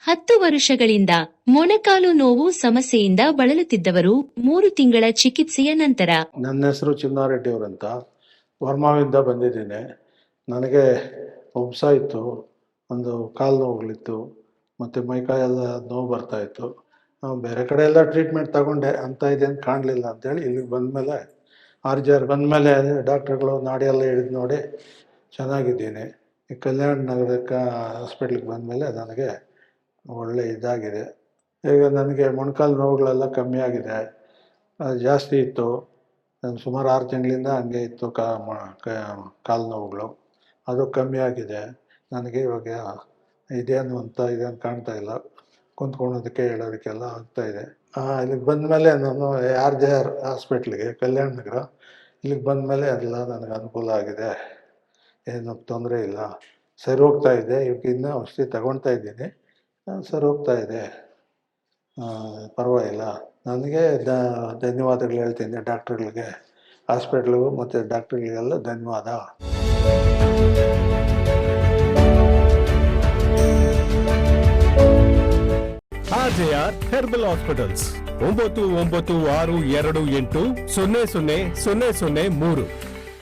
10 ವರ್ಷಗಳಿಂದ ಮೊಣಕಾಲು ನೋವು ಸಮಸ್ಯೆಯಿಂದ ಬಳಲುತ್ತಿದ್ದವರು 3 ತಿಂಗಳ ಚಿಕಿತ್ಸೆಯ ನಂತರ. ನನ್ನ ಹೆಸರು ಚಿನ್ನಾರೆಡ್ಡಿ ಅವರಂತ, ವರ್ಮಾವಿಂದ ಬಂದಿದ್ದೀನಿ. ನನಗೆ ಉಬ್ಸ ಇತ್ತು, ಒಂದು ಕಾಲು ನೋವುಗಳಿತ್ತು, ಮತ್ತು ಮೈಕೈಯೆಲ್ಲ ನೋವು ಬರ್ತಾಯಿತ್ತು. ಬೇರೆ ಕಡೆ ಎಲ್ಲ ಟ್ರೀಟ್ಮೆಂಟ್ ತಗೊಂಡೆ, ಅಂತ ಇದೇನು ಕಾಣಲಿಲ್ಲ ಅಂತೇಳಿ ಇಲ್ಲಿಗೆ ಬಂದಮೇಲೆ RJR ಬಂದಮೇಲೆ ಡಾಕ್ಟ್ರುಗಳು ನಾಡಿ ಎಲ್ಲ ಹಿಡಿದು ನೋಡಿ ಚೆನ್ನಾಗಿದ್ದೀನಿ. ಈ ಕಲ್ಯಾಣ ನಗರಕ್ಕೆ ಹಾಸ್ಪಿಟ್ಲಿಗೆ ಬಂದಮೇಲೆ ನನಗೆ ಒಳ್ಳೆ ಇದಾಗಿದೆ. ಈಗ ನನಗೆ ಮೊಣಕಾಲು ನೋವುಗಳೆಲ್ಲ ಕಮ್ಮಿ ಆಗಿದೆ. ಜಾಸ್ತಿ ಇತ್ತು, ಸುಮಾರು 6 ತಿಂಗಳಿಂದ ಹಂಗೆ ಇತ್ತು ಕಾಲು ನೋವುಗಳು. ಅದು ಕಮ್ಮಿ ಆಗಿದೆ ನನಗೆ. ಇವಾಗ ಇದೇನು ಕಾಣ್ತಾ ಇಲ್ಲ, ಕುಂತ್ಕೊಳ್ಳೋದಕ್ಕೆ ಹೇಳೋದಕ್ಕೆಲ್ಲ ಆಗ್ತಾಯಿದೆ. ಇಲ್ಲಿಗೆ ಬಂದಮೇಲೆ ನಾನು RJR ಹಾಸ್ಪಿಟ್ಲಿಗೆ ಕಲ್ಯಾಣ ನಗರ ಇಲ್ಲಿಗೆ ಬಂದಮೇಲೆ ಎಲ್ಲ ನನಗೆ ಅನುಕೂಲ ಆಗಿದೆ, ಏನು ತೊಂದರೆ ಇಲ್ಲ, ಸರಿ ಹೋಗ್ತಾ ಇದೆ. ಇವಾಗ ಇನ್ನೂ ಔಷಧಿ ತಗೊಳ್ತಾ ಇದ್ದೀನಿ, ಸರಿ ಹೋಗ್ತಾ ಇದೆ, ಪರವಾಗಿಲ್ಲ. ನನಗೆ ಧನ್ಯವಾದಗಳು ಹೇಳ್ತೀನಿ ಡಾಕ್ಟ್ರುಗಳಿಗೆ, ಹಾಸ್ಪಿಟ್ಲಿಗೂ ಮತ್ತು ಡಾಕ್ಟ್ರುಗಳಿಗೆಲ್ಲ ಧನ್ಯವಾದ. RJR herbal hospitals 9962280003